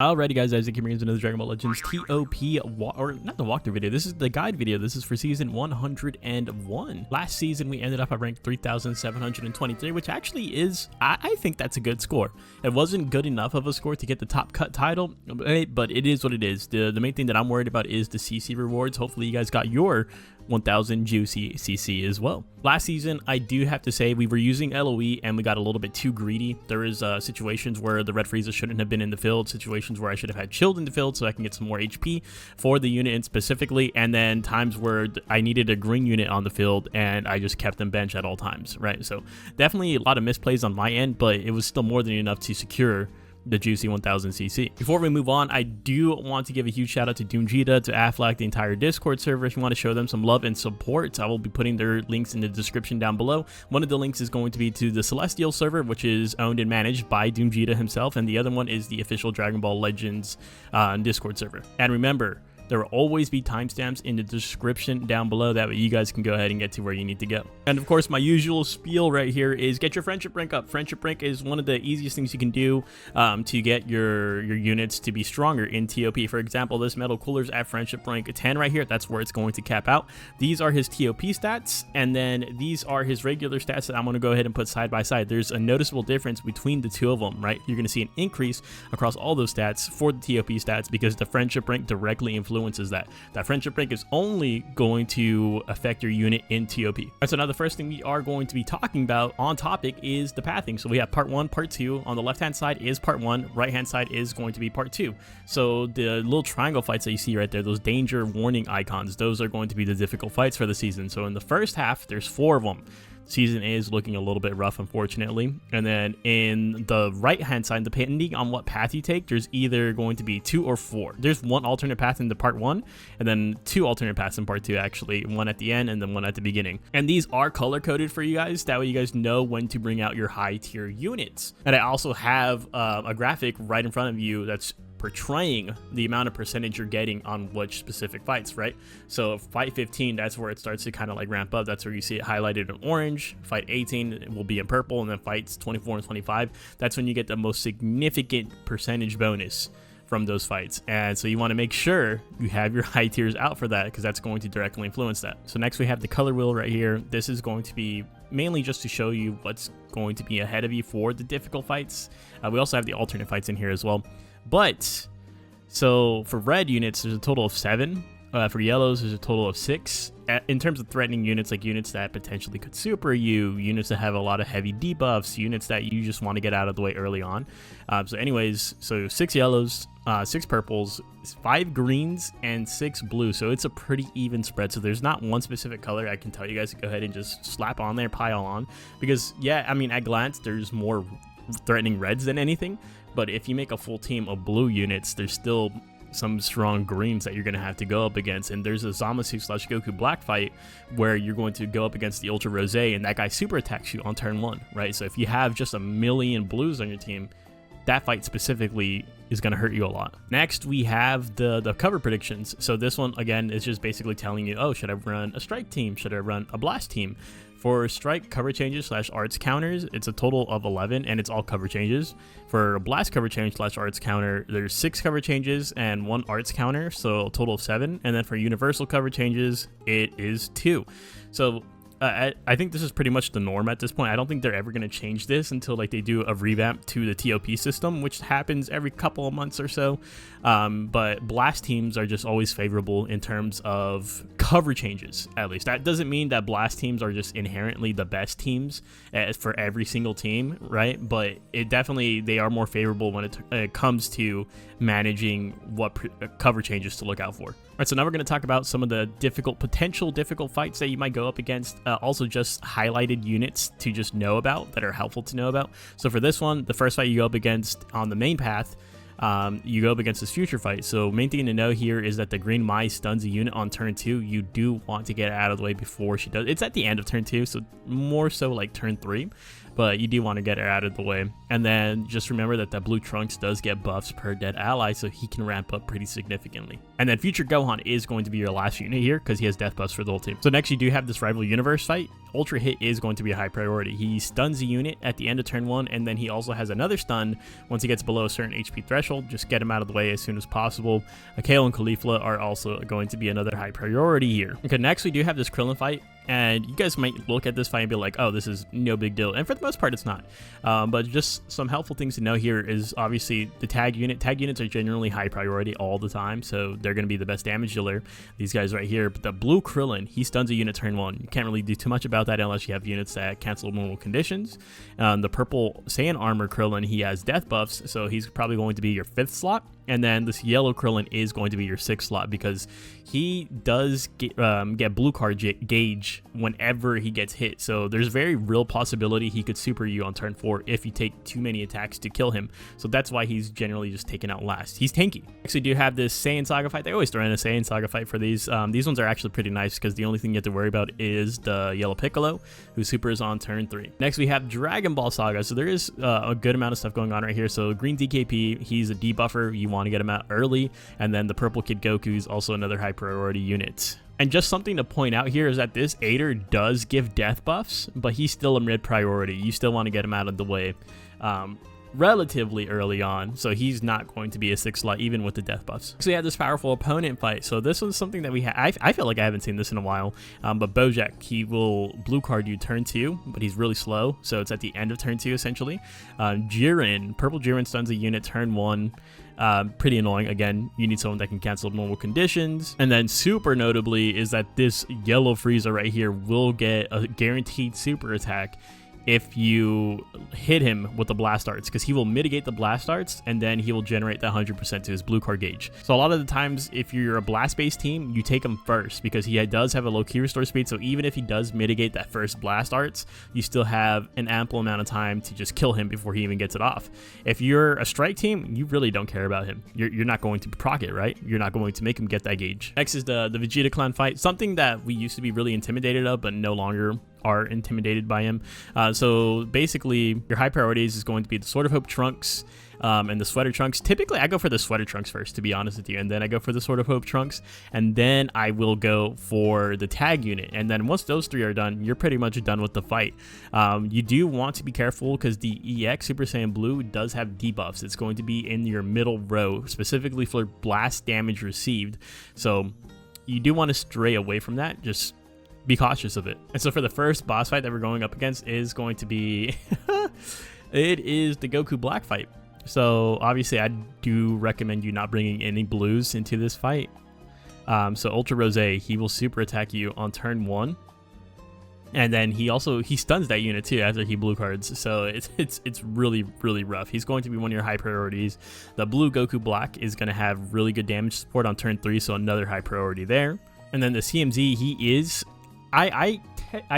Alrighty guys, Isaac here brings another Dragon Ball Legends TOP, or not the walkthrough video, this is the guide video. This is for season 101. Last season we ended up at rank 3,723, which actually is, I think that's a good score. It wasn't good enough of a score to get the top cut title, but it is what it is. The main thing that I'm worried about is the CC rewards. Hopefully you guys got your 1,000 juicy CC as well. Last season, I do have to say we were using LOE and we got a little bit too greedy. There is situations where the red Frieza shouldn't have been in the field, situations where I should have had chilled in the field so I can get some more HP for the unit specifically, and then times where I needed a green unit on the field and I just kept them bench at all times, right? So definitely a lot of misplays on my end, but it was still more than enough to secure the juicy 1000 CC. Before we move on, I do want to give a huge shout out to doomgeta, to Aflac, the entire Discord server. If you want to show them some love and support, I will be putting their links in the description down below. One of the links is going to be to the Celestial server, which is owned and managed by doomgeta himself, and the other one is the official Dragon Ball Legends Discord server. And remember, there will always be timestamps in the description down below. That way you guys can go ahead and get to where you need to go. And of course, my usual spiel right here is get your friendship rank up. Friendship rank is one of the easiest things you can do to get your units to be stronger in TOP. For example, this metal cooler's at friendship rank 10 right here. That's where it's going to cap out. These are his TOP stats, and then these are his regular stats that I'm going to go ahead and put side by side. There's a noticeable difference between the two of them, right? You're going to see an increase across all those stats for the TOP stats because the friendship rank directly influences that friendship rank is only going to affect your unit in TOP. Right, so now the first thing we are going to be talking about on topic is the pathing. So we have part 1, part 2. On the left hand side is part 1, right hand side is going to be part 2. So the little triangle fights that you see right there, those danger warning icons, those are going to be the difficult fights for the season. So in the first half, there's 4 of them. Season is looking a little bit rough, unfortunately. And then in the right hand side, depending on what path you take, there's either going to be 2 or 4. There's one alternate path in the part 1, and then 2 alternate paths in part 2, actually, one at the end and then one at the beginning. And these are color coded for you guys, that way you guys know when to bring out your high tier units. And I also have a graphic right in front of you that's portraying the amount of percentage you're getting on which specific fights, right? So fight 15, that's where it starts to kind of like ramp up. That's where you see it highlighted in orange. Fight 18, it will be in purple, and then fights 24 and 25, that's when you get the most significant percentage bonus from those fights. And so you want to make sure you have your high tiers out for that, because that's going to directly influence that. So next we have the color wheel right here. This is going to be mainly just to show you what's going to be ahead of you for the difficult fights. We also have the alternate fights in here as well. But so for red units, there's a total of 7. For yellows, there's a total of 6. In terms of threatening units, like units that potentially could super you, units that have a lot of heavy debuffs, units that you just want to get out of the way early on. So anyways, so 6 yellows, 6 purples, 5 greens, and 6 blues. So it's a pretty even spread. So there's not one specific color I can tell you guys to go ahead and just slap on there, pile on. Because yeah, I mean, at glance, there's more threatening reds than anything. But if you make a full team of blue units, there's still some strong greens that you're going to have to go up against. And there's a Zamasu / Goku Black fight where you're going to go up against the Ultra Rose, and that guy super attacks you on turn 1, right? So if you have just a million blues on your team, that fight specifically is going to hurt you a lot. Next, we have the cover predictions. So this one, again, is just basically telling you, oh, should I run a strike team? Should I run a blast team? For strike cover changes / arts counters, it's a total of 11, and it's all cover changes. For blast cover change / arts counter, there's 6 cover changes and 1 arts counter, so a total of 7. And then for universal cover changes, it is 2. So I think this is pretty much the norm at this point. I don't think they're ever going to change this until like they do a revamp to the TOP system, which happens every couple of months or so. But blast teams are just always favorable in terms of cover changes, at least. That doesn't mean that blast teams are just inherently the best teams for every single team, right? But it definitely, they are more favorable when it comes to managing what cover changes to look out for. All right, so now we're going to talk about some of the potential difficult fights that you might go up against. Also just highlighted units to just know about that are helpful to know about. So for this one, the first fight you go up against on the main path, you go up against this future fight. So main thing to know here is that the green Mai stuns a unit on turn 2. You do want to get it out of the way before she does. It's at the end of turn 2, so more so like turn 3. but you do want to get it out of the way. And then just remember that the blue Trunks does get buffs per dead ally, so he can ramp up pretty significantly. And then future Gohan is going to be your last unit here because he has death buffs for the whole team. So next you do have this rival universe fight. Ultra hit is going to be a high priority. He stuns a unit at the end of turn 1, and then he also has another stun once he gets below a certain HP threshold. Just get him out of the way as soon as possible. Kale and Caulifla are also going to be another high priority here. Okay, next we do have this Krillin fight, and you guys might look at this fight and be like, oh, this is no big deal, and for the most part it's not. But just some helpful things to know here is obviously the tag unit. Tag units are generally high priority all the time, so they're going to be the best damage dealer. These guys right here, but the blue Krillin, he stuns a unit turn 1. You can't really do too much about that unless you have units that cancel normal conditions. The purple Saiyan armor Krillin, he has death buffs, so he's probably going to be your 5th slot. And then this yellow Krillin is going to be your 6th slot because he does get blue card gauge whenever he gets hit. So there's very real possibility he could super you on turn 4 if you take too many attacks to kill him. So that's why he's generally just taken out last. He's tanky. Actually, do have this Saiyan Saga fight. They always throw in a Saiyan Saga fight for these. These ones are actually pretty nice because the only thing you have to worry about is the yellow Piccolo, who supers on turn 3. Next, we have Dragon Ball Saga. So there is a good amount of stuff going on right here. So green DKP, he's a debuffer. You want to get him out early. And then the purple Kid Goku is also another high priority unit. And just something to point out here is that this Aider does give death buffs, but he's still a mid priority. You still want to get him out of the way relatively early on, so he's not going to be a 6th slot even with the death buffs. So we have this powerful opponent fight. So this was something that we I feel like I haven't seen this in a while, but Bojack, he will blue card you turn 2, but he's really slow, so it's at the end of turn 2 essentially. Jiren, purple Jiren stuns a unit turn 1. Pretty annoying. Again, you need someone that can cancel normal conditions. And then super notably is that this yellow Frieza right here will get a guaranteed super attack if you hit him with the blast arts, because he will mitigate the blast arts and then he will generate that 100% to his blue card gauge. So a lot of the times if you're a blast based team, you take him first because he does have a low key restore speed. So even if he does mitigate that first blast arts, you still have an ample amount of time to just kill him before he even gets it off. If you're a strike team, you really don't care about him. You're not going to proc it, right? You're not going to make him get that gauge. Next is the Vegeta clan fight, something that we used to be really intimidated of but no longer are intimidated by him. So basically your high priorities is going to be the Sword of Hope Trunks and the Sweater Trunks. Typically I go for the Sweater Trunks first, to be honest with you, and then I go for the Sword of Hope Trunks, and then I will go for the tag unit. And then once those 3 are done, you're pretty much done with the fight. You do want to be careful because the EX Super Saiyan Blue does have debuffs. It's going to be in your middle row specifically for blast damage received, so you do want to stray away from that. Just be cautious of it. And so for the first boss fight that we're going up against is going to be it is the Goku Black fight. So obviously I do recommend you not bringing any blues into this fight. So Ultra Rose, he will super attack you on turn 1, and then he stuns that unit too after he blue cards. So it's really rough. He's going to be one of your high priorities. The blue Goku Black is going to have really good damage support on turn 3, so another high priority there. And then the CMZ, he is I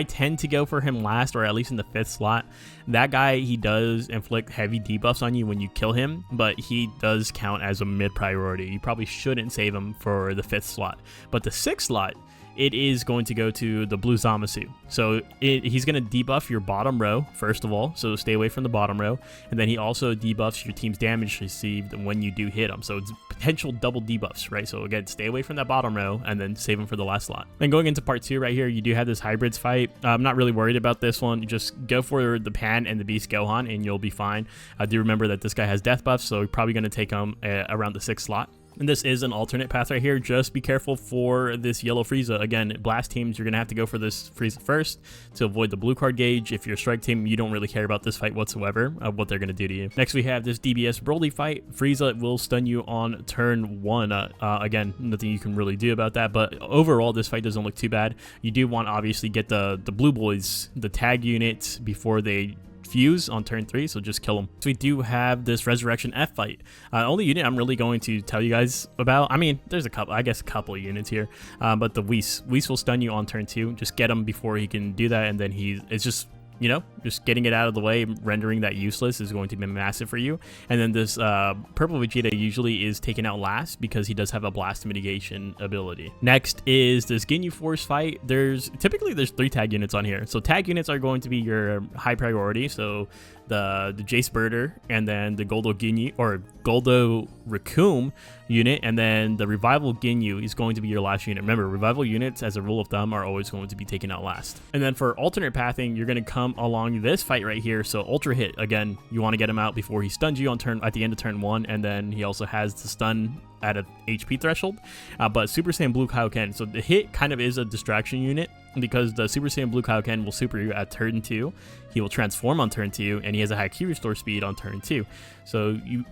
tend to go for him last, or at least in the 5th slot. That guy, he does inflict heavy debuffs on you when you kill him, but he does count as a mid priority. You probably shouldn't save him for the 5th slot. But the 6th slot, it is going to go to the blue Zamasu. So he's going to debuff your bottom row, first of all, so stay away from the bottom row. And then he also debuffs your team's damage received when you do hit him. So it's potential double debuffs, right? So again, stay away from that bottom row and then save him for the last slot. Then going into part 2 right here, you do have this hybrids fight. I'm not really worried about this one. You just go for the Pan and the Beast Gohan and you'll be fine. Do remember that this guy has death buffs, so you're probably going to take him around the 6th slot. And this is an alternate path right here. Just be careful for this yellow Frieza. Again, blast teams, you're going to have to go for this Frieza first to avoid the blue card gauge. If you're a strike team, you don't really care about this fight whatsoever of what they're going to do to you. Next, we have this DBS Broly fight. Frieza will stun you on turn 1. Again, nothing you can really do about that, but overall, this fight doesn't look too bad. You do want to obviously get the blue boys, the tag units, before they fuse on turn 3, so just kill them. So we do have this Resurrection F fight. Only unit I'm really going to tell you guys about, I mean, there's a couple of units here, but the Whis will stun you on turn 2. Just get him before he can do that, and then it's just you know, just getting it out of the way, rendering that useless is going to be massive for you. And then this purple Vegeta usually is taken out last because he does have a blast mitigation ability. Next is this Ginyu Force fight. Typically there's 3 tag units on here. So tag units are going to be your high priority. So the Jace Birder, and then the Goldo Ginyu or Goldo Raccoon unit, and then the Revival Ginyu is going to be your last unit. Remember, revival units as a rule of thumb are always going to be taken out last. And then for alternate pathing, you're going to come along this fight right here. So Ultra Hit, again, you want to get him out before he stuns you at the end of turn 1, and then he also has the stun at a HP threshold. But Super Saiyan Blue Kaioken, so the hit kind of is a distraction unit because the Super Saiyan Blue Kaioken will super you at turn 2. He will transform on turn 2, and he has a high Ki restore speed on turn 2. So you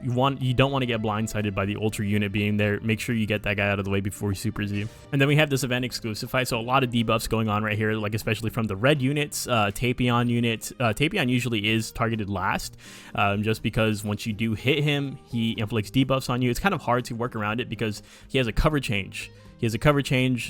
don't want to get blindsided by the Ultra unit being there. Make sure you get that guy out of the way before he supers you. And then we have this event exclusive fight, so a lot of debuffs going on right here, like especially from the red units, Tapion unit. Tapion usually is targeted last, just because once you do hit him, he inflicts debuffs on you. It's kind of hard to work around it because he has a cover change.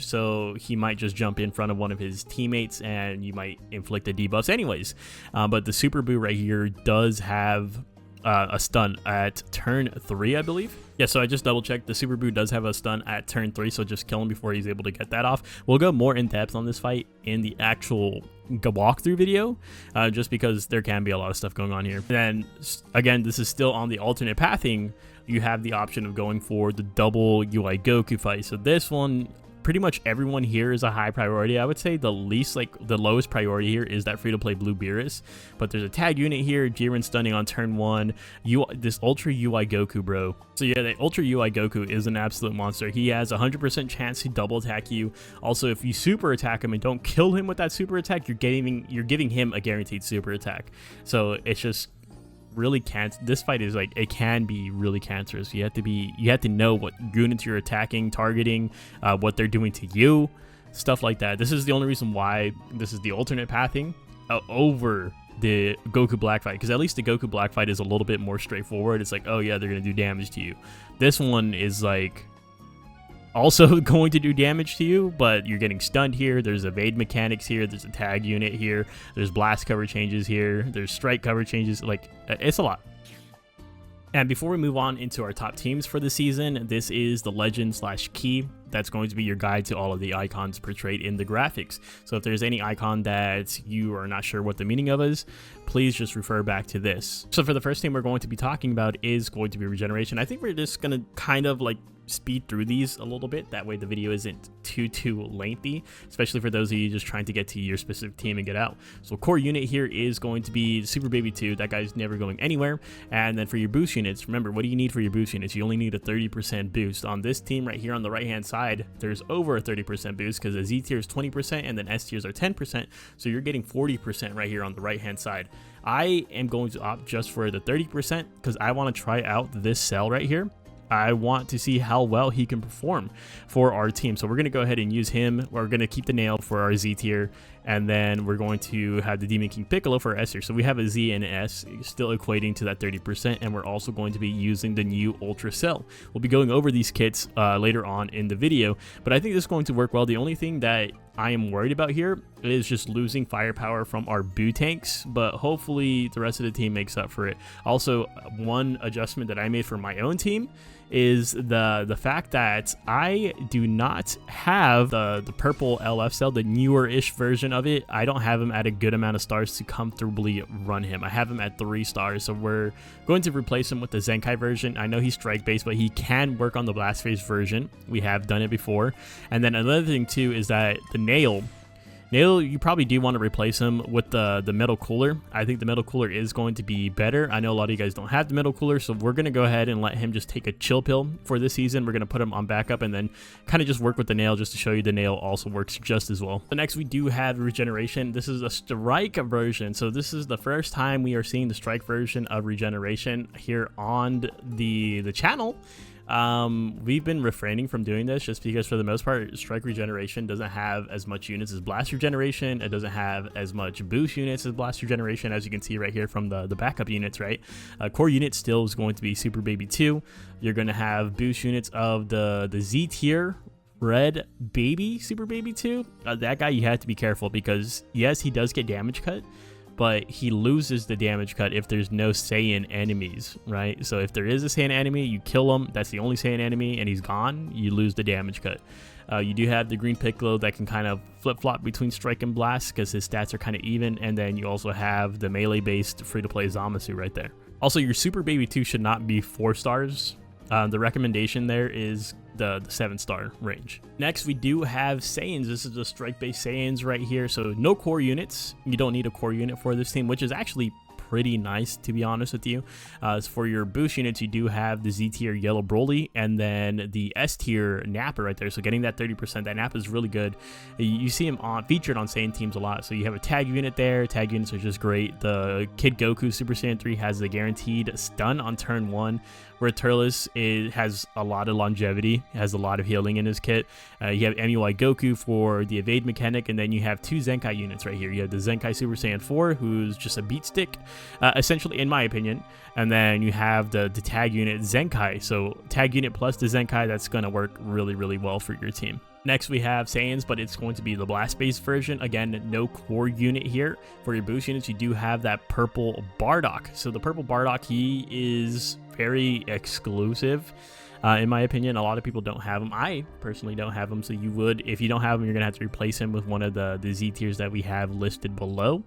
So he might just jump in front of one of his teammates and you might inflict the debuffs anyways. But the Super Buu right here does have a stun at turn 3, I believe. Yeah, so I just double checked. The Super Buu does have a stun at turn 3, so just kill him before he's able to get that off. We'll go more in depth on this fight in the actual walkthrough video, just because there can be a lot of stuff going on here. And then again, this is still on the alternate pathing. You have the option of going for the double UI Goku fight. So this one, pretty much everyone here is a high priority. I would say the lowest priority here is that free-to-play Blue Beerus. But there's a tag unit here, Jiren stunning on turn 1, this Ultra UI Goku, bro. So yeah, the Ultra UI Goku is an absolute monster. He has 100% chance to double attack you. Also, if you super attack him and don't kill him with that super attack, you're giving him a guaranteed super attack. So it's just really this fight is like, it can be really cancerous. You have to know what units you're attacking, targeting, what they're doing to you, stuff like that. This is the only reason why this is the alternate pathing over the Goku Black fight, because at least the Goku Black fight is a little bit more straightforward. It's like, oh yeah, they're gonna do damage to you. This one is like also going to do damage to you, but you're getting stunned here. There's evade mechanics here. There's a tag unit here. There's blast cover changes here. There's strike cover changes. Like, it's a lot. And before we move on into our top teams for the season, this is the legend/key. That's going to be your guide to all of the icons portrayed in the graphics. So if there's any icon that you are not sure what the meaning of is, please just refer back to this. So for the first team we're going to be talking about is going to be Regeneration. I think we're just going to kind of like speed through these a little bit. That way the video isn't too lengthy, especially for those of you just trying to get to your specific team and get out. So core unit here is going to be Super Baby 2. That guy's never going anywhere. And then for your boost units, remember, what do you need for your boost units? You only need a 30% boost. On this team right here on the right hand side, there's over a 30% boost because the Z tier is 20% and then S tiers are 10%. So you're getting 40% right here on the right hand side. I am going to opt just for the 30% because I want to try out this cell right here. I want to see how well he can perform for our team. So we're going to go ahead and use him. We're going to keep the nail for our Z tier. And then we're going to have the Demon King Piccolo for S tier. So we have a Z and an S still equating to that 30%. And we're also going to be using the new Ultra Cell. We'll be going over these kits later on in the video. But I think this is going to work well. The only thing that I am worried about here is just losing firepower from our Buu tanks, but hopefully the rest of the team makes up for it. Also, one adjustment that I made for my own team is the fact that I do not have the purple LF cell, the newer-ish version of it. I don't have him at a good amount of stars to comfortably run him. I have him at 3 stars, so we're going to replace him with the Zenkai version. I know he's strike-based, but he can work on the blast phase version. We have done it before. And then another thing too is that the Nail, you probably do want to replace him with the metal cooler. I think the metal cooler is going to be better. I know a lot of you guys don't have the metal cooler, so we're going to go ahead and let him just take a chill pill for this season. We're going to put him on backup and then kind of just work with the Nail just to show you the Nail also works just as well. So next we do have Regeneration. This is a Strike version. So this is the first time we are seeing the Strike version of Regeneration here on the channel. We've been refraining from doing this just because for the most part Strike Regeneration doesn't have as much units as Blast Regeneration. It doesn't have as much boost units as Blast Regeneration, as you can see right here from the backup units, right? Core unit still is going to be Super Baby 2. You're going to have boost units of the Z tier Red Baby Super Baby 2. That guy you have to be careful because yes, he does get damage cut, but he loses the damage cut if there's no Saiyan enemies, right? So if there is a Saiyan enemy, you kill him, that's the only Saiyan enemy, and he's gone, you lose the damage cut. You do have the green Piccolo that can kind of flip-flop between Strike and Blast because his stats are kind of even, and then you also have the melee-based free-to-play Zamasu right there. Also, your Super Baby 2 should not be 4 stars. The recommendation there is the 7-star range. Next, we do have Saiyans. This is the strike-based Saiyans right here. So no core units. You don't need a core unit for this team, which is actually pretty nice, to be honest with you. For your boost units, you do have the Z tier Yellow Broly and then the S tier Nappa right there. So getting that 30%, that Nappa is really good. You see him featured on Saiyan teams a lot. So you have a tag unit there. Tag units are just great. The Kid Goku Super Saiyan 3 has the guaranteed stun on turn 1, where Turles has a lot of longevity, has a lot of healing in his kit. You have MUI Goku for the evade mechanic, and then you have 2 Zenkai units right here. You have the Zenkai Super Saiyan 4, who's just a beat stick, essentially, in my opinion. And then you have the tag unit Zenkai. So tag unit plus the Zenkai, that's going to work really, really well for your team. Next, we have Saiyans, but it's going to be the blast-based version. Again, no core unit here. For your boost units, you do have that purple Bardock. So the purple Bardock, he is very exclusive. In my opinion, a lot of people don't have him. I personally don't have him, so you would, if you don't have him, you're gonna have to replace him with one of the Z tiers that we have listed below.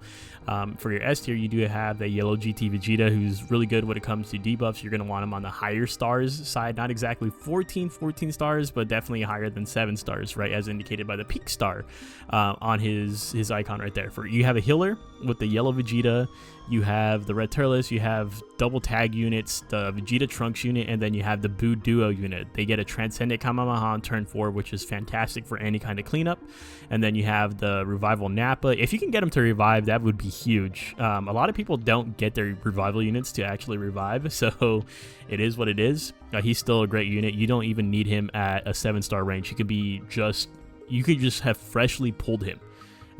For your S tier, you do have the yellow GT Vegeta, who's really good when it comes to debuffs. You're gonna want him on the higher stars side, not exactly 14 stars, but definitely higher than 7 stars, right, as indicated by the peak star on his icon right there. For you have a healer with the yellow Vegeta. You have the red Turles, you have double tag units, the Vegeta Trunks unit, and then you have the Buu Duo unit. They get a Transcendent Kamehameha on turn 4, which is fantastic for any kind of cleanup. And then you have the Revival Nappa. If you can get him to revive, that would be huge. A lot of people don't get their revival units to actually revive, so it is what it is. He's still a great unit. You don't even need him at a 7-star range. He could be you could just have freshly pulled him.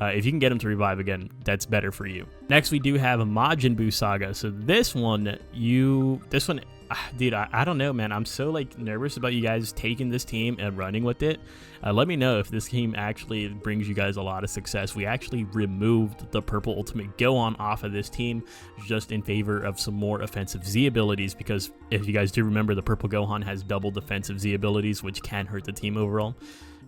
If you can get him to revive again, that's better for you. Next, we do have a Majin Buu Saga. So this one, dude, I don't know, man. I'm so like nervous about you guys taking this team and running with it. Let me know if this team actually brings you guys a lot of success. We actually removed the purple Ultimate Gohan off of this team just in favor of some more offensive Z abilities, because if you guys do remember, the purple Gohan has double defensive Z abilities, which can hurt the team overall.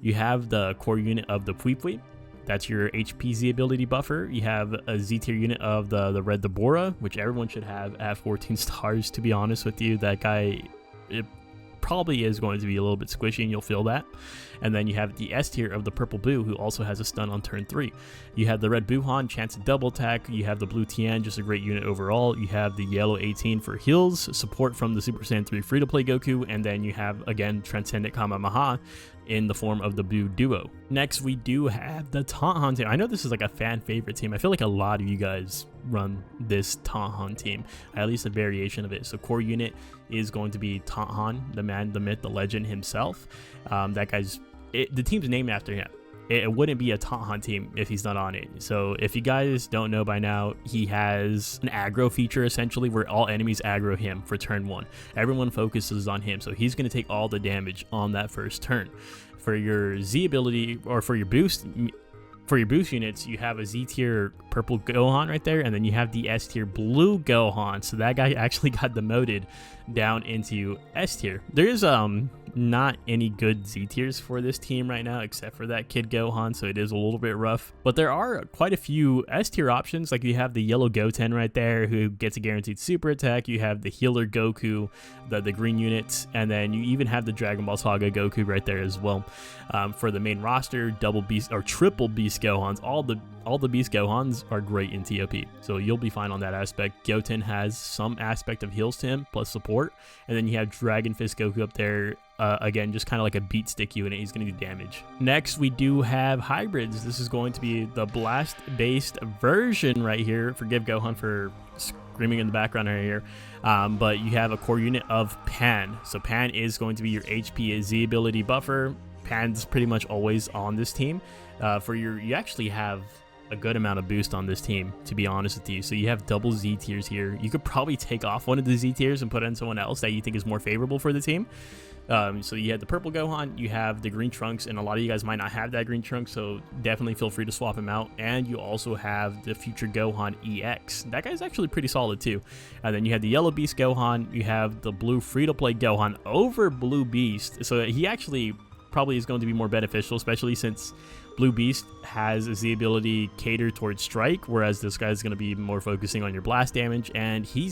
You have the core unit of the Pui Pui. That's your HP Z ability buffer. You have a Z tier unit of the red Deborah, which everyone should have at 14 stars, to be honest with you. That guy, it probably is going to be a little bit squishy, and you'll feel that. And then you have the S tier of the purple Buu, who also has a stun on turn 3. You have the red Buuhan, chance to double attack. You have the blue Tien, just a great unit overall. You have the yellow 18 for heals, support from the Super Saiyan 3 free-to-play Goku, and then you have, again, Transcendent Kamehameha in the form of the Buu Duo. Next, we do have the Taunthan team. I know this is like a fan favorite team. I feel like a lot of you guys run this Taunthan team, at least a variation of it. So core unit is going to be Taunthan, the man, the myth, the legend himself. That guy's, the team's named after him. It wouldn't be a Taunthan team if he's not on it. So if you guys don't know by now, he has an aggro feature essentially where all enemies aggro him for turn 1. Everyone focuses on him, so he's going to take all the damage on that first turn. For your Z ability, or for your boost units, you have a Z tier purple Gohan right there, and then you have the S tier blue Gohan. So that guy actually got demoted down into S tier. There is not any good Z tiers for this team right now except for that Kid Gohan, so it is a little bit rough. But there are quite a few S tier options. Like you have the yellow Goten right there, who gets a guaranteed super attack. You have the healer Goku, the green units, and then you even have the Dragon Ball Saga Goku right there as well. For the main roster, double beast or triple beast Gohans, all the beast Gohans are great in ToP, so you'll be fine on that aspect. Goten has some aspect of heals to him plus support, and then you have Dragon Fist Goku up there. Again, just kind of like a beat stick unit. He's going to do damage. Next, we do have hybrids. This is going to be the blast-based version right here. Forgive Gohan for screaming in the background right here. But you have a core unit of Pan. So Pan is going to be your HP Z ability buffer. Pan's pretty much always on this team. You actually have a good amount of boost on this team, to be honest with you. So you have double Z tiers here. You could probably take off one of the Z tiers and put in someone else that you think is more favorable for the team. So you had the purple Gohan, you have the green Trunks, and a lot of you guys might not have that green Trunks, so definitely feel free to swap him out. And you also have the future Gohan EX. That guy's actually pretty solid too. And then you have the yellow Beast Gohan, you have the blue free-to-play Gohan over blue Beast. So he actually probably is going to be more beneficial, especially since Blue Beast has the ability cater towards strike, whereas this guy is going to be more focusing on your blast damage, and he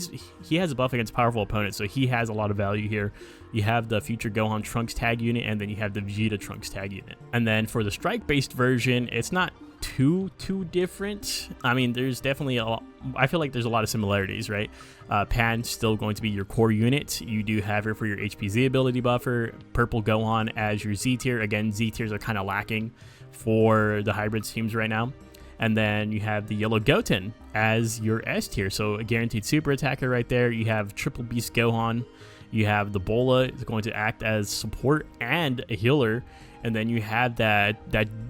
has a buff against powerful opponents, so he has a lot of value here. You have the future Gohan Trunks tag unit, and then you have the Vegeta Trunks tag unit. And then for the strike based version, it's not too different. I mean, there's definitely a lot, I feel like there's a lot of similarities, right? Pan's still going to be your core unit. You do have her for your HPZ ability buffer, purple Gohan as your Z tier. Again, Z tiers are kind of lacking for the hybrid teams right now. And then you have the yellow Goten as your S tier, so a guaranteed super attacker right there. You have triple beast Gohan, you have the Bola is going to act as support and a healer, and then you have that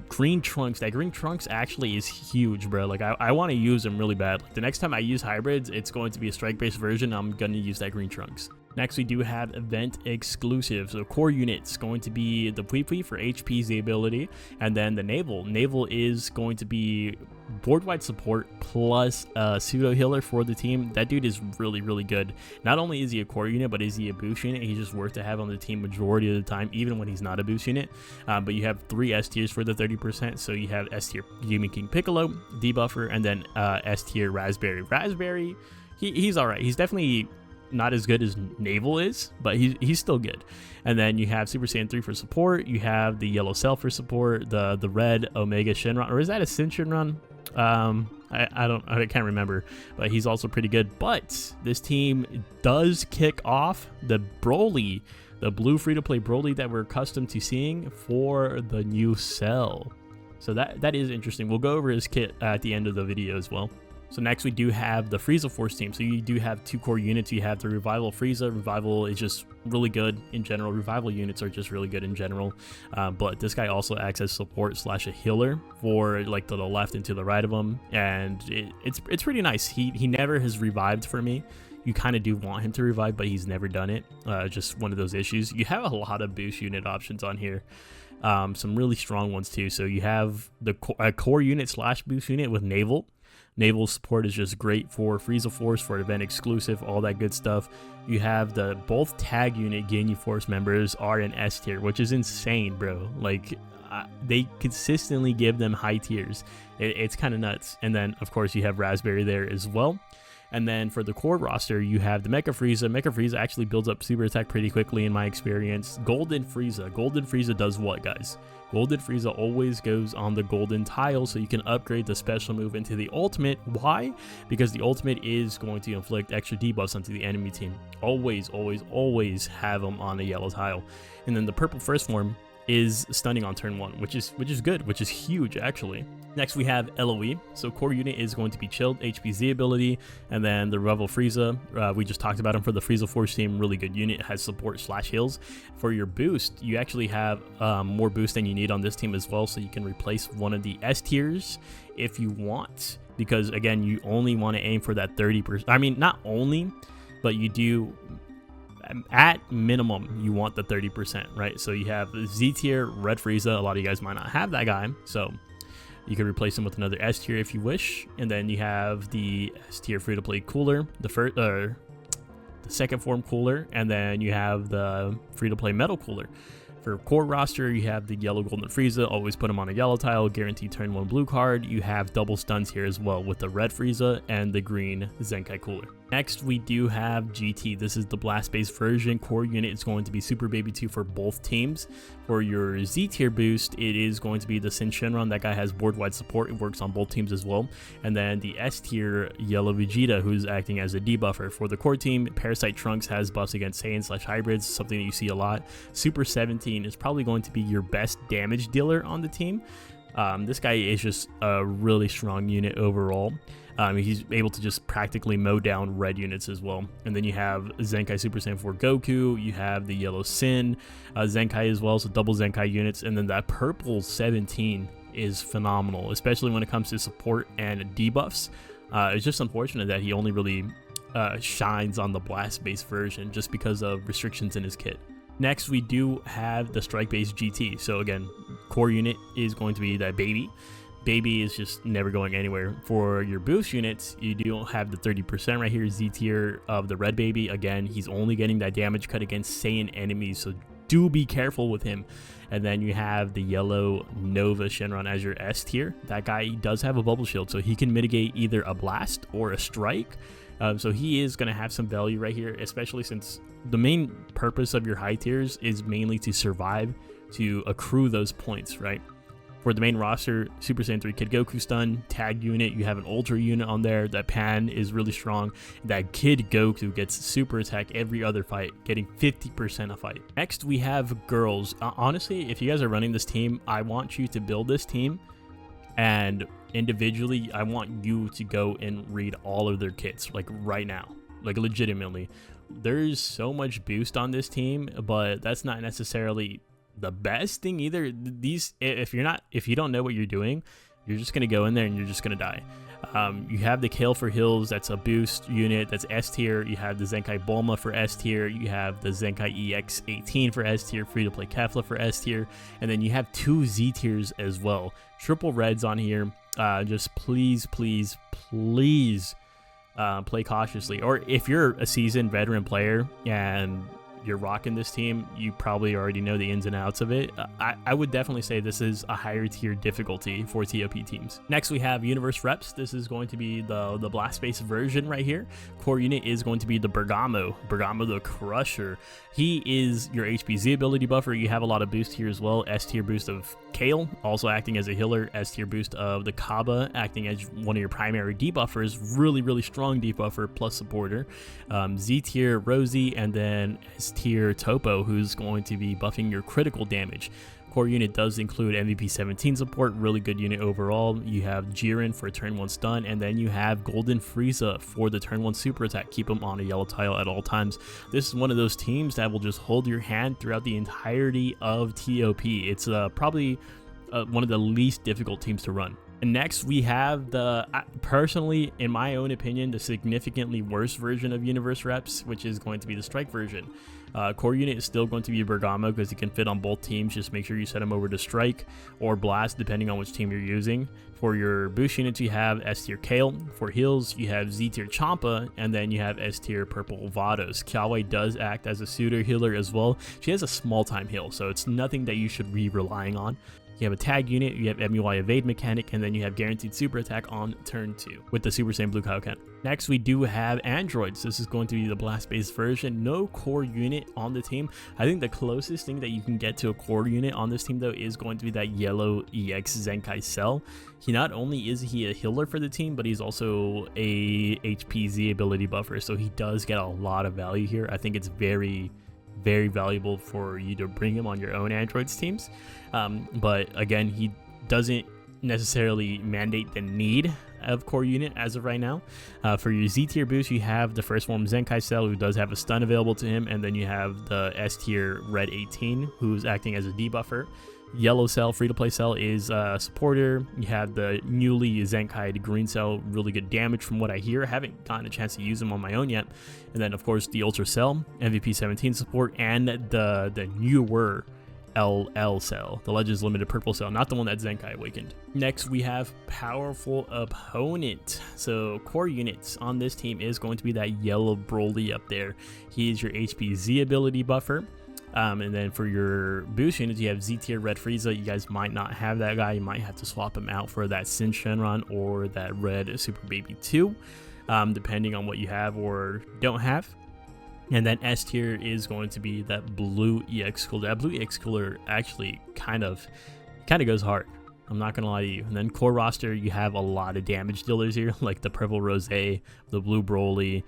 green Trunks. That green Trunks actually is huge, bro. Like I want to use him really bad. Like the next time I use hybrids, it's going to be a strike based version. I'm gonna use that green Trunks. Next, we do have event exclusive. So core units going to be the Pui for HP's ability, and then the Naval. Naval is going to be board-wide support plus a pseudo healer for the team. That dude is really good. Not only is he a core unit, but is he a boost unit? He's just worth to have on the team majority of the time, even when he's not a boost unit. But you have 3 S tiers for the 30%. So you have S tier Gaming King Piccolo, debuffer, and then S tier Raspberry. Raspberry, he's all right. He's definitely not as good as Naval is, but he's still good. And then you have Super Saiyan 3 for support. You have the yellow Cell for support, the red Omega Shenron, or is that a Sin Shenron? I can't remember, but he's also pretty good. But this team does kick off the Broly, the blue free-to-play Broly that we're accustomed to seeing for the new Cell. So that is interesting. We'll go over his kit at the end of the video as well. So next we do have the Frieza Force team. So you do have 2 core units. You have the Revival Frieza. Revival is just really good in general. Revival units are just really good in general. But this guy also acts as support slash a healer for like to the left and to the right of him. And it's pretty nice. He never has revived for me. You kind of do want him to revive, but he's never done it. Just one of those issues. You have a lot of boost unit options on here. Some really strong ones too. So you have the core unit slash boost unit with Naval. Naval support is just great for Frieza Force, for event exclusive, all that good stuff. You have the both tag unit Ginyu Force members are in S tier, which is insane, bro. Like they consistently give them high tiers. It's kind of nuts. And then of course you have Raspberry there as well. And then for the core roster, you have the Mecha Frieza. Mecha Frieza actually builds up super attack pretty quickly in my experience. Golden Frieza. Golden Frieza does what, guys? Golden Frieza always goes on the golden tile, so you can upgrade the special move into the ultimate. Why? Because the ultimate is going to inflict extra debuffs onto the enemy team. Always have them on the yellow tile. And then the purple first form is stunning on turn 1, which is good, which is huge actually. Next we have LOE. So core unit is going to be chilled, HPZ ability, and then the Revel Frieza. We just talked about him for the Frieza Force team. Really good unit, has support slash heals. For your boost, you actually have more boost than you need on this team as well, so you can replace one of the S tiers if you want, because again, you only want to aim for that 30%. I mean, not only, but you do at minimum you want the 30%, right? So you have Z tier Red Frieza. A lot of you guys might not have that guy, so you could replace him with another S tier if you wish. And then you have the S tier free to play cooler, the second form cooler, and then you have the free to play metal cooler. For core roster, you have the yellow golden Frieza. Always put him on a yellow tile, guaranteed turn 1 blue card. You have double stuns here as well with the red Frieza and the green Zenkai cooler. Next, we do have GT. This is the blast-based version. Core unit is going to be Super Baby 2 for both teams. For your Z tier boost, it is going to be the Sin Shenron. That guy has board-wide support. It works on both teams as well. And then the S tier yellow Vegeta, who's acting as a debuffer. For the core team, Parasite Trunks has buffs against Saiyan slash hybrids, something that you see a lot. Super 17 is probably going to be your best damage dealer on the team. This guy is just a really strong unit overall. He's able to just practically mow down red units as well. And then you have Zenkai Super Saiyan 4 Goku. You have the yellow Sin Zenkai as well, so double Zenkai units. And then that purple 17 is phenomenal, especially when it comes to support and debuffs. It's just unfortunate that he only really shines on the blast-based version just because of restrictions in his kit. Next, we do have the strike-based GT. So again, core unit is going to be that baby. Baby is just never going anywhere. For your boost units, you do have the 30% right here, Z tier of the red baby. Again, he's only getting that damage cut against Saiyan enemies, so do be careful with him. And then you have the yellow Nova Shenron as your S tier. That guy does have a bubble shield, so he can mitigate either a blast or a strike. So he is going to have some value right here, especially since the main purpose of your high tiers is mainly to survive, to accrue those points, right? For the main roster, Super Saiyan 3 Kid Goku stun, tag unit, you have an Ultra unit on there. That Pan is really strong. That Kid Goku gets super attack every other fight, getting 50% a fight. Next, we have girls. Honestly, if you guys are running this team, I want you to build this team, and individually, I want you to go and read all of their kits, like right now, like legitimately. There's so much boost on this team, but that's not necessarily the best thing either. These, if you don't know what you're doing, you're just gonna go in there and you're just gonna die. You have the Kale for Hills, that's a boost unit, that's S tier. You have the Zenkai Bulma for S tier. You have the Zenkai EX18 for S tier, free to play Kefla for S tier, and then you have 2 Z tiers as well. Triple reds on here. Just please play cautiously. Or if you're a seasoned veteran player and you're rocking this team, you probably already know the ins and outs of it. I would definitely say this is a higher tier difficulty for TOP teams. Next, we have Universe Reps. This is going to be the blast-based version right here. Core unit is going to be the Bergamo the Crusher. He is your HPZ ability buffer. You have a lot of boost here as well. S tier boost of Kale, also acting as a healer. S tier boost of the Kaba, acting as one of your primary debuffers. Really strong debuffer plus supporter. Z tier Rosie, and then S tier Topo, who's going to be buffing your critical damage. Core unit does include MVP 17 support, really good unit overall. You have Jiren for turn 1 stun, and then you have Golden Frieza for the turn 1 super attack. Keep him on a yellow tile at all times. This is one of those teams that will just hold your hand throughout the entirety of TOP. It's probably one of the least difficult teams to run. And next, we have the, personally, in my own opinion, the significantly worse version of Universe Reps, which is going to be the Strike version. Core unit is still going to be Bergamo because he can fit on both teams. Just make sure you set him over to Strike or Blast, depending on which team you're using. For your boost units, you have S tier Kale. For heals, you have Z tier Champa, and then you have S tier Purple Vados. Kiawe does act as a suitor healer as well. She has a small time heal, so it's nothing that you should be relying on. You have a tag unit, you have MUI evade mechanic, and then you have guaranteed super attack on turn 2 with the Super Saiyan Blue Kaioken. Next, we do have androids. This is going to be the blast-based version. No core unit on the team. I think the closest thing that you can get to a core unit on this team, though, is going to be that yellow EX Zenkai Cell. He not only is he a healer for the team, but he's also a HPZ ability buffer, so he does get a lot of value here. I think it's very valuable for you to bring him on your own androids teams, but again, he doesn't necessarily mandate the need of core unit as of right now. For your Z tier boost, you have the first form Zenkai Cell, who does have a stun available to him, and then you have the S tier Red 18, who's acting as a debuffer. Yellow Cell, free to play cell, is a supporter. You have the newly Zenkai Green Cell, really good damage from what I hear. I haven't gotten a chance to use them on my own yet. And then of course the Ultra Cell, MVP 17 support, and the newer LL Cell, the Legends Limited Purple Cell, not the one that Zenkai awakened. Next, we have Powerful Opponent. So core units on this team is going to be that yellow Broly up there. He is your HPZ ability buffer. And then for your boost units, you have Z tier Red Frieza. You guys might not have that guy. You might have to swap him out for that Sin Shenron or that Red Super Baby 2, depending on what you have or don't have. And then S tier is going to be that blue EX Cooler. That blue EX Cooler actually kind of goes hard. I'm not gonna lie to you. And then core roster, you have a lot of damage dealers here, like the Purple Rose, the Blue Broly.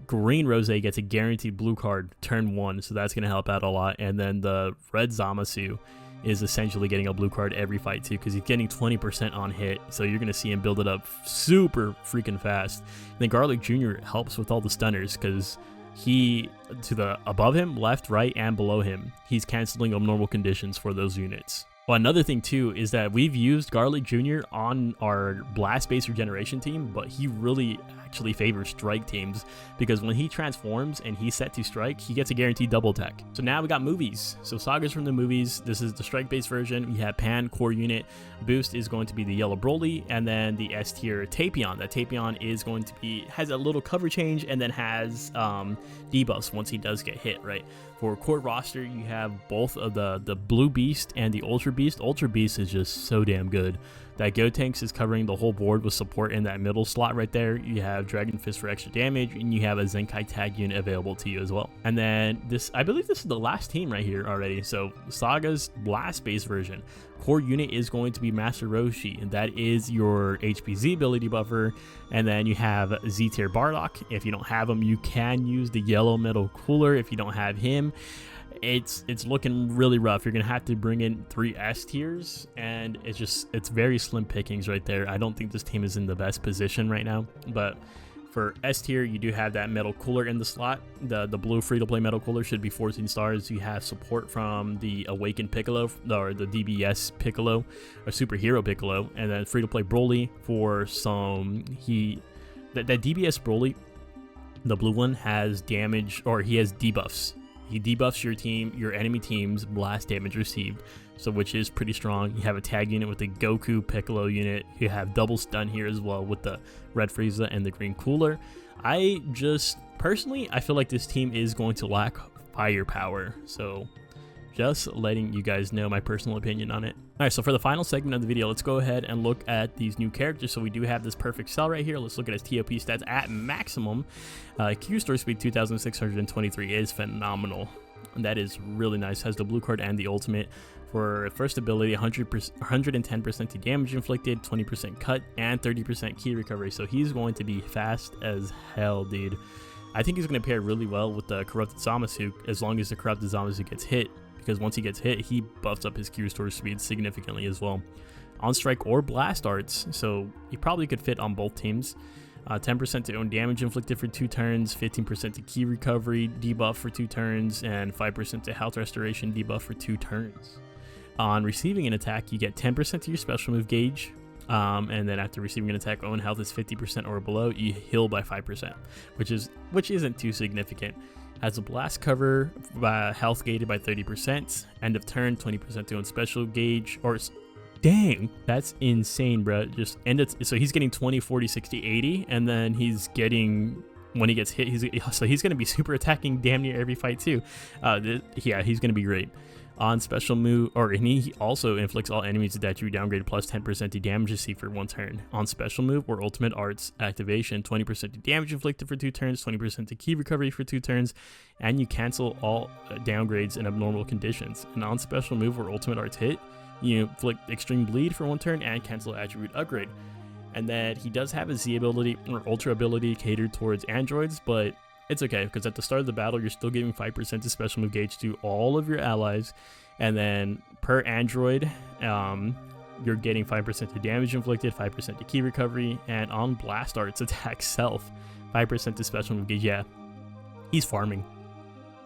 Green Rose gets a guaranteed blue card turn 1, so that's going to help out a lot. And then the red Zamasu is essentially getting a blue card every fight too, because he's getting 20% on hit, so you're going to see him build it up super freaking fast. And then Garlic Jr. helps with all the stunners, because he, to the above him, left, right, and below him, he's canceling abnormal conditions for those units. Well, another thing too is that we've used Garlic Jr. on our blast-based regeneration team, but he really actually favor strike teams, because when he transforms and he's set to strike, he gets a guaranteed double attack. So now we got movies. So sagas from the movies. This is the strike based version. We have Pan core unit. Boost is going to be the yellow Broly, and then the S tier Tapion. That Tapion is going to be, has a little cover change, and then has debuffs once he does get hit, right? For core roster, you have both of the Blue Beast and the Ultra Beast. Ultra Beast is just so damn good. That Gotenks is covering the whole board with support in that middle slot right there. You have Dragon Fist for extra damage, and you have a Zenkai tag unit available to you as well. And then this, I believe this is the last team right here already. So Saga's Blast base version. Core unit is going to be Master Roshi, and that is your HPZ ability buffer. And then you have Z tier Bardock. If you don't have him, you can use the yellow metal cooler. If you don't have him, it's looking really rough. You're gonna have to bring in 3 S tiers, and it's very slim pickings right there. I don't think this team is in the best position right now, but for S tier, you do have that metal cooler in the slot. The blue free-to-play metal cooler should be 14 stars. You have support from the Awakened Piccolo, or the DBS Piccolo, or Superhero Piccolo, and then free-to-play Broly for some... That DBS Broly, the blue one, has damage, or he has debuffs. He debuffs your team, your enemy team's blast damage received, so which is pretty strong. You have a tag unit with the Goku Piccolo unit. You have double stun here as well with the red Frieza and the green cooler. Personally, I feel like this team is going to lack firepower. So just letting you guys know my personal opinion on it. All right, so for the final segment of the video, let's go ahead and look at these new characters. So we do have this perfect cell right here. Let's look at his ToP stats at maximum. Q store speed 2623 is phenomenal, and that is really nice. Has the blue card and the ultimate. For first ability, 110% to damage inflicted, 20% cut, and 30% key recovery. So he's going to be fast as hell, dude. I think he's going to pair really well with the corrupted Zamasu, as long as the corrupted Zamasu gets hit, because once he gets hit, he buffs up his Q store speed significantly as well. On strike or blast arts, so he probably could fit on both teams. 10% to own damage inflicted for 2 turns, 15% to key recovery debuff for 2 turns, and 5% to health restoration debuff for 2 turns. On receiving an attack, you get 10% to your special move gauge, and then after receiving an attack, own health is 50% or below, you heal by 5%, which isn't too significant. Has a blast cover, health gated by 30%, end of turn 20% to own special gauge, or dang, that's insane, bro. Just end it. So he's getting 20, 40, 60, 80, and then he's getting, when he gets hit, he's going to be super attacking damn near every fight too. Yeah, he's going to be great. On special move, and he also inflicts all enemies that you downgrade plus 10% to damage received for 1 turn. On special move or ultimate arts activation, 20% to damage inflicted for 2 turns, 20% to key recovery for 2 turns, and you cancel all downgrades in abnormal conditions. And on special move or ultimate arts hit, you inflict extreme bleed for 1 turn and cancel attribute upgrade. And then he does have a Z ability or ultra ability catered towards androids, but it's okay, because at the start of the battle, you're still giving 5% to special move gauge to all of your allies, and then per android, you're getting 5% to damage inflicted, 5% to key recovery, and on blast arts attack self, 5% to special move gauge. Yeah, he's farming.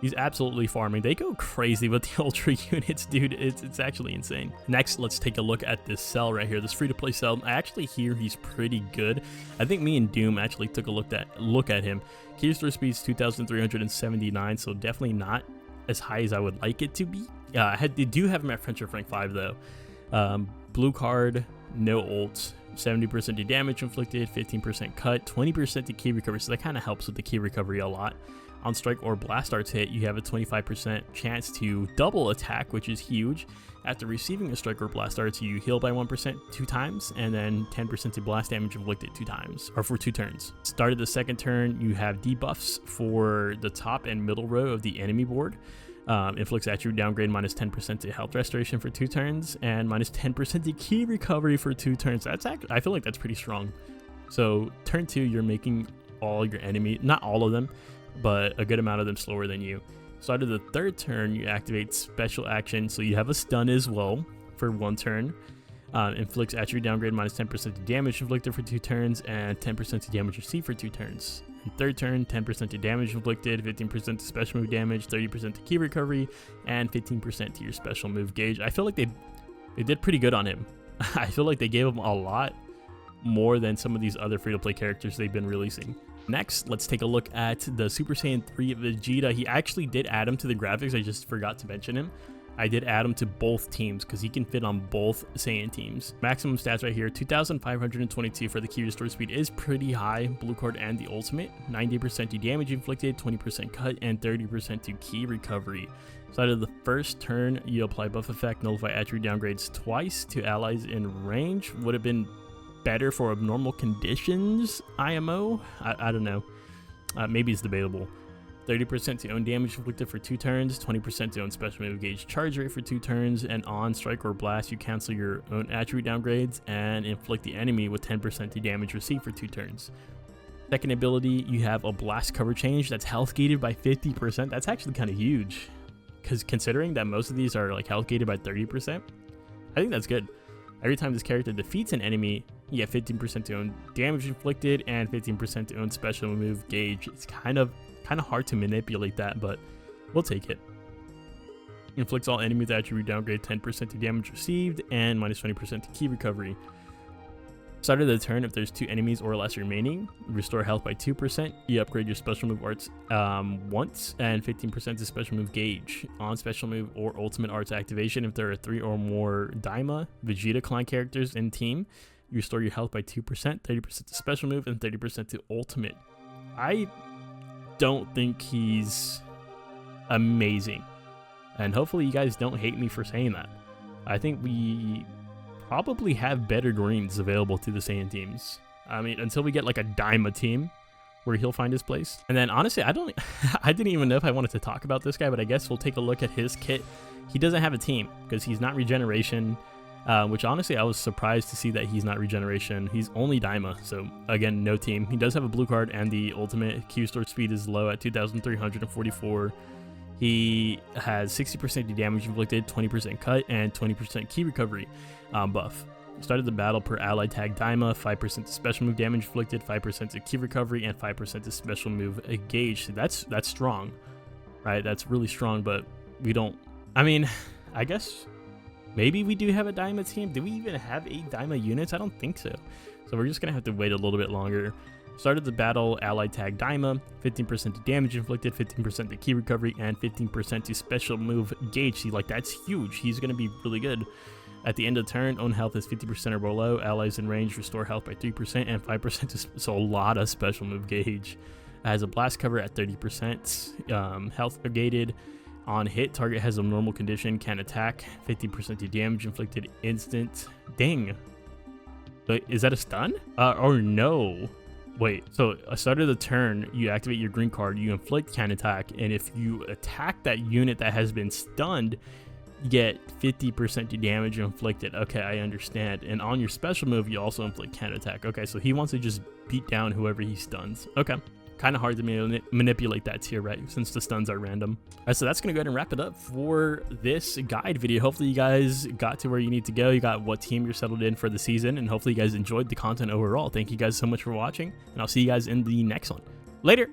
He's absolutely farming. They go crazy with the ultra units, dude. It's actually insane. Next, let's take a look at this cell right here, this free-to-play cell. I actually hear he's pretty good. I think me and Doom actually took a look at him. Key store speed's 2,379, so definitely not as high as I would like it to be. They do have him at friendship rank 5 though. Blue card, no ult, 70% to damage inflicted, 15% cut, 20% to key recovery. So that kind of helps with the key recovery a lot. On strike or blast arts hit, you have a 25% chance to double attack, which is huge. After receiving a strike or blast arts, you heal by 1% 2 times, and then 10% to blast damage inflicted 2 times, or for 2 turns. Start of the second turn, you have debuffs for the top and middle row of the enemy board. Inflicts attribute downgrade minus 10% to health restoration for 2 turns, and minus 10% to key recovery for 2 turns. I feel like that's pretty strong. So turn 2, you're making all your enemy, not all of them, but a good amount of them slower than you. Start of the third turn, you activate special action, so you have a stun as well for 1 turn. Inflicts attribute downgrade minus 10% to damage inflicted for 2 turns, and 10% to damage received for 2 turns. In third turn, 10% to damage inflicted, 15% to special move damage, 30% to key recovery, and 15% to your special move gauge. I feel like they did pretty good on him. I feel like they gave him a lot more than some of these other free-to-play characters they've been releasing. Next, let's take a look at the Super Saiyan 3 Vegeta. He actually did add him to the graphics. I just forgot to mention him. I did add him to both teams because he can fit on both Saiyan teams. Maximum stats right here, 2,522 for the key restore speed is pretty high. Blue card and the ultimate, 90% to damage inflicted, 20% cut, and 30% to key recovery. So out of the first turn, you apply buff effect, nullify attribute downgrades twice to allies in range. Would have been better for abnormal conditions, IMO? I don't know. Maybe it's debatable. 30% to own damage inflicted for 2 turns, 20% to own special move gauge charge rate for 2 turns, and on strike or blast, you cancel your own attribute downgrades and inflict the enemy with 10% to damage received for 2 turns. Second ability, you have a blast cover change that's health gated by 50%. That's actually kind of huge, because considering that most of these are like health gated by 30%, I think that's good. Every time this character defeats an enemy, you get 15% to own damage inflicted and 15% to own special move gauge. It's kind of hard to manipulate that, but we'll take it. Inflicts all enemies attribute downgrade 10% to damage received and minus 20% to key recovery. Start of the turn, if there's 2 enemies or less remaining, restore health by 2%. You upgrade your special move arts once, and 15% to special move gauge. On special move or ultimate arts activation, if there are 3 or more Daima, Vegeta clan characters in team, you restore your health by 2%, 30% to special move, and 30% to ultimate. I don't think he's amazing, and hopefully you guys don't hate me for saying that. I think we probably have better greens available to the Saiyan teams. I mean, until we get like a Daima team where he'll find his place. And then honestly, I didn't even know if I wanted to talk about this guy, but I guess we'll take a look at his kit. He doesn't have a team because he's not regeneration, which honestly I was surprised to see that he's not regeneration. He's only Daima, so again, no team. He does have a blue card and the ultimate. Q store speed is low at 2,344. He has 60% to damage inflicted, 20% cut, and 20% key recovery buff. Started the battle per ally tag Daima, 5% to special move damage inflicted, 5% to key recovery, and 5% to special move gauge. So that's strong, right? That's really strong, but we don't. I mean, I guess maybe we do have a Daima team. Do we even have 8 Daima units? I don't think so. So we're just gonna have to wait a little bit longer. Started the battle, ally tag Daima, 15% to damage inflicted, 15% to key recovery, and 15% to special move gauge. See, like, that's huge. He's going to be really good. At the end of the turn, own health is 50% or below. Allies in range restore health by 3% and 5% to, so a lot of special move gauge. Has a blast cover at 30%, health gated. On hit, target has a normal condition, can attack, 50% to damage inflicted, instant. Dang. But is that a stun? Or no? Wait, so at the start of the turn, you activate your green card, you inflict can attack, and if you attack that unit that has been stunned, you get 50% to damage inflicted. Okay, I understand. And on your special move, you also inflict can attack. Okay, so he wants to just beat down whoever he stuns. Okay. Kind of hard to manipulate that tier, right, since the stuns are random. All right, so that's going to go ahead and wrap it up for this guide video. Hopefully you guys got to where you need to go. You got what team you're settled in for the season, and hopefully you guys enjoyed the content overall. Thank you guys so much for watching, and I'll see you guys in the next one. Later!